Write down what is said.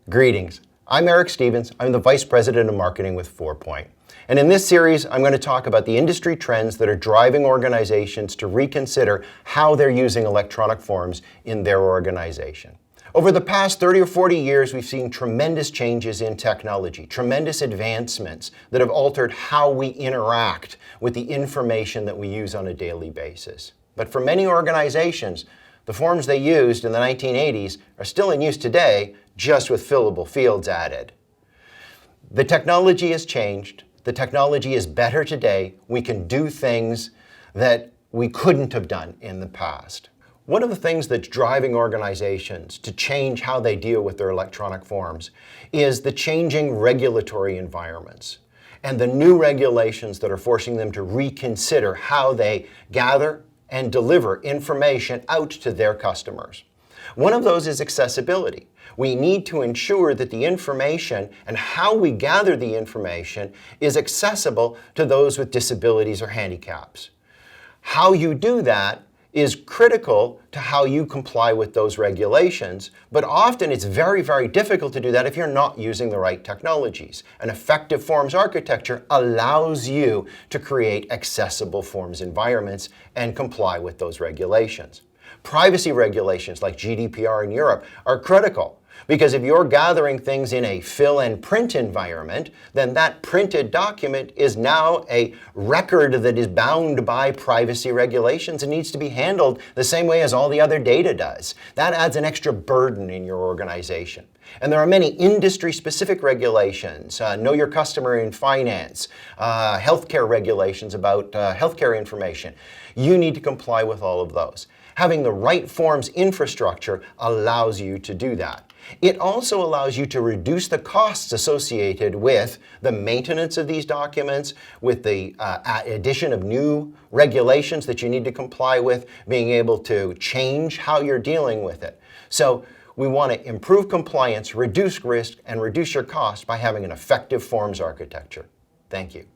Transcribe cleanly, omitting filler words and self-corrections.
Greetings. I'm Eric Stevens. I'm the Vice President of Marketing with FourPoint. And in this series, I'm going to talk about the industry trends that are driving organizations to reconsider how they're using electronic forms in their organization. Over the past 30 or 40 years, we've seen tremendous changes in technology, tremendous advancements that have altered how we interact with the information that we use on a daily basis. But for many organizations, the forms they used in the 1980s are still in use today, just with fillable fields added. The technology has changed. The technology is better today. We can do things that we couldn't have done in the past. One of the things that's driving organizations to change how they deal with their electronic forms is the changing regulatory environments and the new regulations that are forcing them to reconsider how they gather and deliver information out to their customers. One of those is accessibility. We need to ensure that the information and how we gather the information is accessible to those with disabilities or handicaps. How you do that is critical to how you comply with those regulations, but often it's very, very difficult to do that if you're not using the right technologies. An effective forms architecture allows you to create accessible forms environments and comply with those regulations. Privacy regulations like GDPR in Europe are critical because if you're gathering things in a fill and print environment, then that printed document is now a record that is bound by privacy regulations and needs to be handled the same way as all the other data does. That adds an extra burden in your organization. And there are many industry-specific regulations, know your customer in finance, healthcare regulations about healthcare information. You need to comply with all of those. Having the right forms infrastructure allows you to do that. It also allows you to reduce the costs associated with the maintenance of these documents, with the addition of new regulations that you need to comply with, being able to change how you're dealing with it. So we want to improve compliance, reduce risk, and reduce your cost by having an effective forms architecture. Thank you.